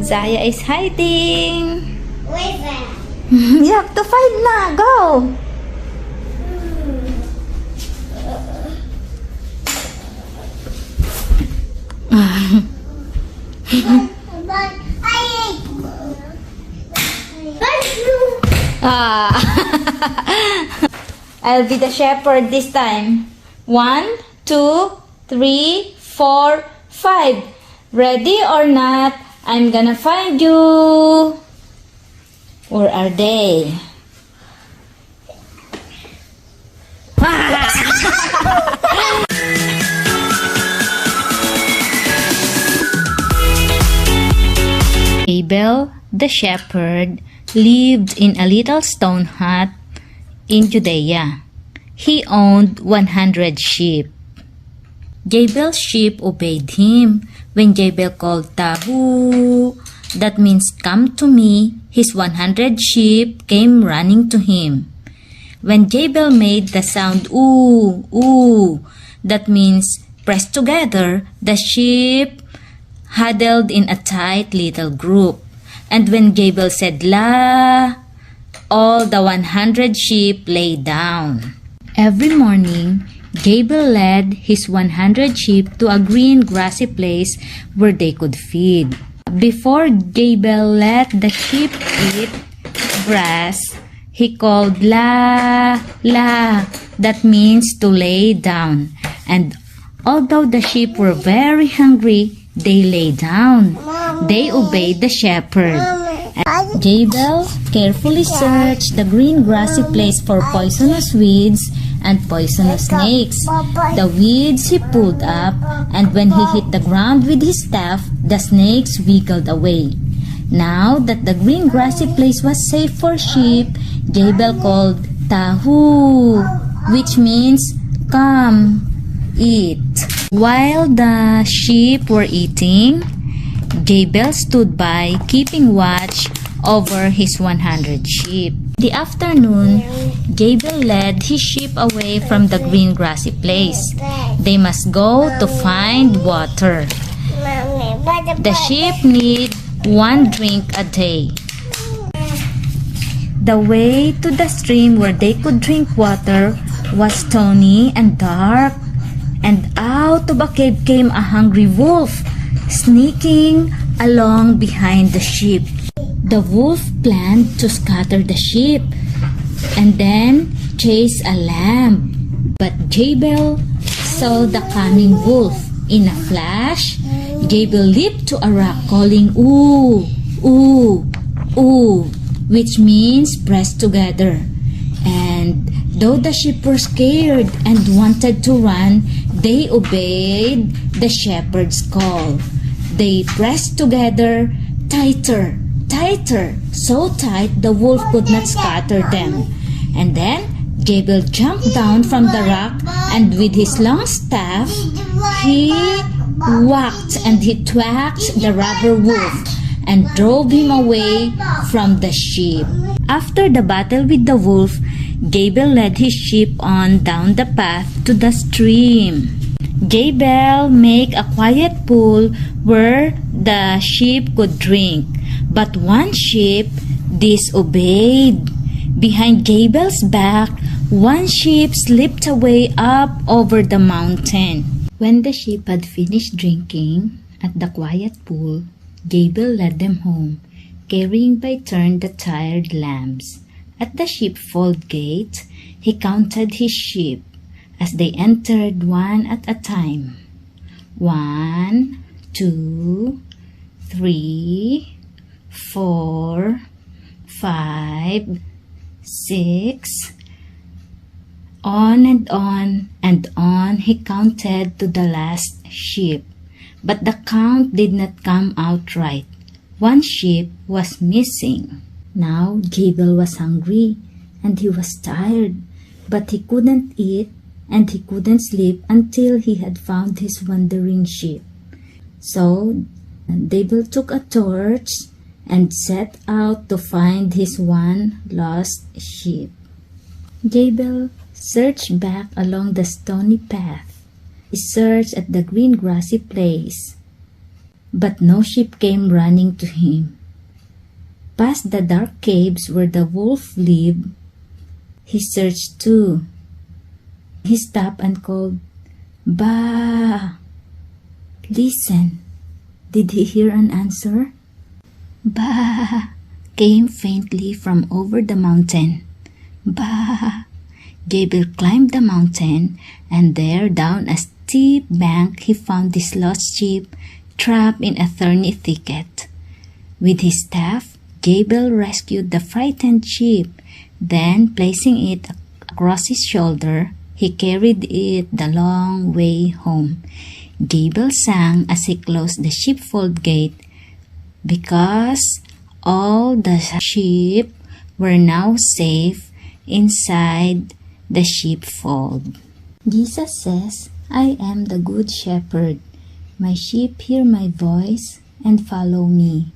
Zaya is hiding. Where's that? You have to find na. Go. But I ate. Ah. I'll be the shepherd this time. 1, 2, 3, 4, 5. Ready or not, I'm gonna find you. Where are they? Abel, the shepherd, lived in a little stone hut in Judea. He owned 100 sheep. Jabel's sheep obeyed him. When Jabel called Tahu, that means come to me, his 100 sheep came running to him. When Jabel made the sound ooh, ooh, that means press together, the sheep huddled in a tight little group. And when Jabel said la, all the 100 sheep lay down. Every morning, Jabel led his 100 sheep to a green grassy place where they could feed. Before Jabel let the sheep eat grass, he called la, la, that means to lay down. And although the sheep were very hungry, they lay down. They obeyed the shepherd. And Jabel carefully searched the green grassy place for poisonous weeds and poisonous snakes. The weeds he pulled up, and when he hit the ground with his staff, the snakes wiggled away. Now that the green grassy place was safe for sheep, Jabel called Tahu, which means come, eat. While the sheep were eating, Jabel stood by, keeping watch over his 100 sheep. In the afternoon, Jabel led his sheep away from the green grassy place. They must go to find water. The sheep need 1 drink a day. The way to the stream where they could drink water was stony and dark. And out of a cave came a hungry wolf, sneaking along behind the sheep. The wolf planned to scatter the sheep and then chase a lamb. But Jabel saw the coming wolf. In a flash, Jabel leaped to a rock calling ooh, ooh, ooh, which means press together. And though the sheep were scared and wanted to run, they obeyed the shepherd's call. They pressed together tighter, tighter, so tight the wolf could not scatter them. And then Jabel jumped down from the rock, and with his long staff, he whacked and he thwacked the robber wolf and drove him away from the sheep. After the battle with the wolf, Jabel led his sheep on down the path to the stream. Jabel made a quiet pool where the sheep could drink, but one sheep disobeyed. Behind Jabel's back, one sheep slipped away up over the mountain. When the sheep had finished drinking at the quiet pool, Jabel led them home, carrying by turn the tired lambs. At the sheepfold gate, he counted his sheep as they entered one at a time. 1, 2, 3, 4, 5, 6. On and on he counted to the last sheep. But the count did not come out right. One sheep was missing. Now Jabel was hungry and he was tired, but he couldn't eat and he couldn't sleep until he had found his wandering sheep. So Jabel took a torch and set out to find his one lost sheep. Jabel searched back along the stony path. He searched at the green grassy place. but no sheep came running to him. Past the dark caves where the wolf lived, he searched too. He stopped and called, "Ba!" Listen, did he hear an answer? "Ba!" came faintly from over the mountain. "Ba!" Gabriel climbed the mountain, and there, down a steep bank, he found this lost sheep trapped in a thorny thicket. With his staff, Gabriel rescued the frightened sheep. Then, placing it across his shoulder, he carried it the long way home. Gabriel sang as he closed the sheepfold gate, because all the sheep were now safe inside the sheepfold. Jesus says, "I am the good shepherd. My sheep hear my voice and follow me."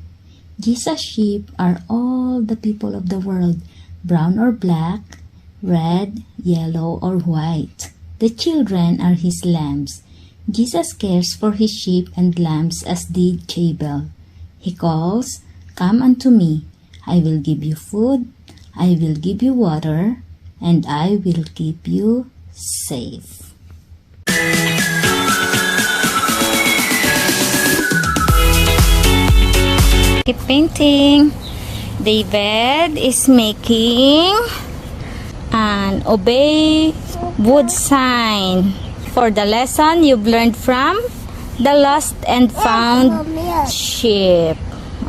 Jesus' sheep are all the people of the world, brown or black, red, yellow, or white. The children are his lambs. Jesus cares for his sheep and lambs as did Gabriel. He calls, "Come unto me. I will give you food, I will give you water, and I will keep you safe." Keep painting. David is making an obey wood sign for the lesson you've learned from the lost and found sheep.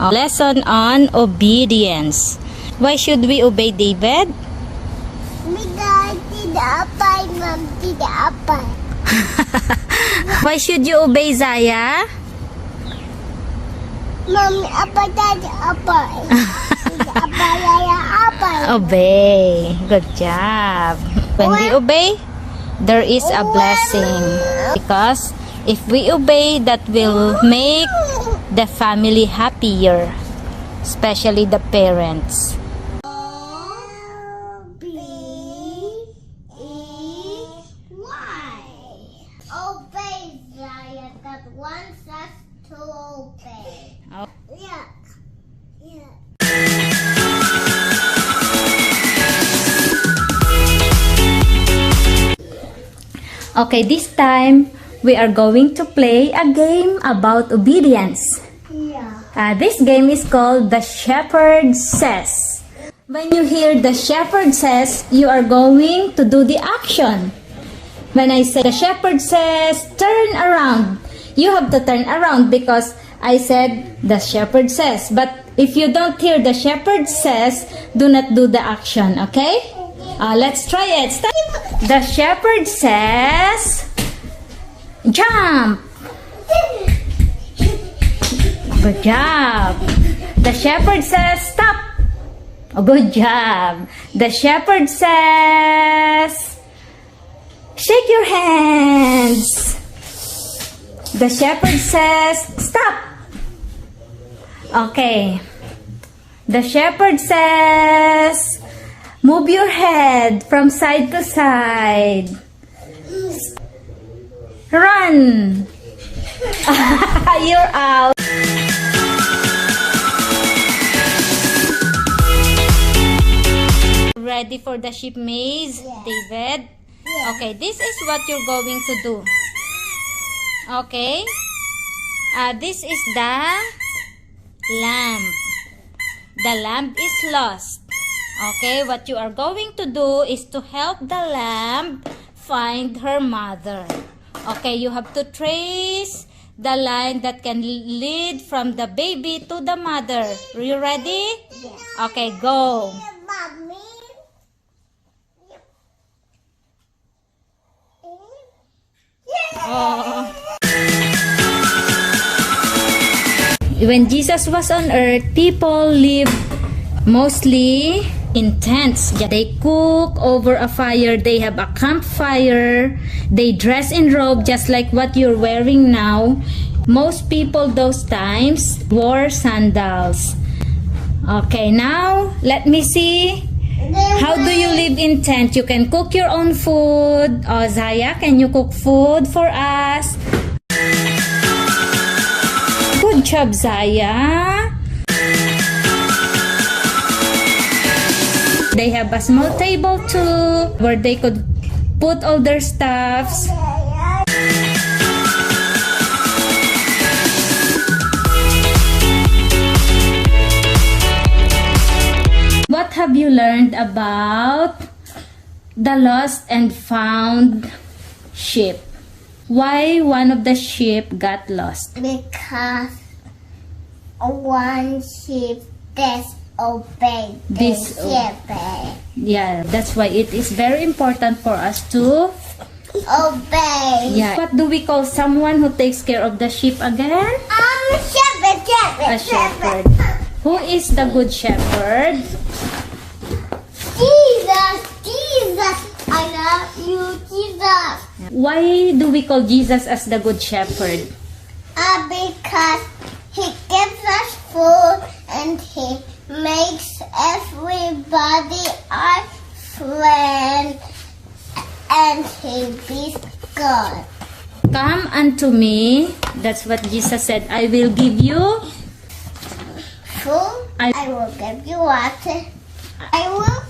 A lesson on obedience. Why should we obey, David? Because tidak apa, Mom, tidak apa. Why should you obey, Zaya? Mom, apa tadi apa? Tidak apa, Yaya, apa? Obey. Good job. When we obey, there is a blessing. Because if we obey, that will make the family happier, especially the parents. O-B-E-Y. Obey, Zaya. God wants us to obey. Oh. Yeah. Yeah. Okay, this time we are going to play a game about obedience. Yeah. This game is called The Shepherd Says. When you hear The Shepherd Says, you are going to do the action. When I say The Shepherd Says, turn around, you have to turn around because I said The Shepherd Says. But if you don't hear The Shepherd Says, do not do the action, okay? Let's try it. Start. The shepherd says, jump. Good job. The shepherd says, stop. Oh, good job. The shepherd says, shake your hands. The shepherd says, stop. Okay. The shepherd says, move your head from side to side. Run. You're out. Ready for the sheep maze, David? Okay, this is what you're going to do. Okay? This is the lamb. The lamb is lost. Okay, what you are going to do is to help the lamb find her mother. Okay, you have to trace the line that can lead from the baby to the mother. Are you ready? Yes. Okay, go. Mommy. Oh. When Jesus was on earth, people lived mostly in tents. They cook over a fire. They have a campfire. They dress in robe just like what you're wearing now. Most people those times wore sandals. Okay, now let me see. How do you live in tent? You can cook your own food. Oh, Zaya, can you cook food for us? Good Good job, Zaya. They have a small table too, where they could put all their stuffs. What have you learned about the lost and found sheep? Why one of the sheep got lost? Because one sheep disobeyed the Dis- shepherd. Yeah, that's why it is very important for us to Obey. Yeah. What do we call someone who takes care of the sheep again? Shepherd. A shepherd. Who is the good shepherd? Jesus, I love you, Jesus. Why do we call Jesus as the good shepherd? Because he gives us food and he makes everybody our friend and he be good. Come unto me. That's what Jesus said. I will give you. Food, I will give you water. I will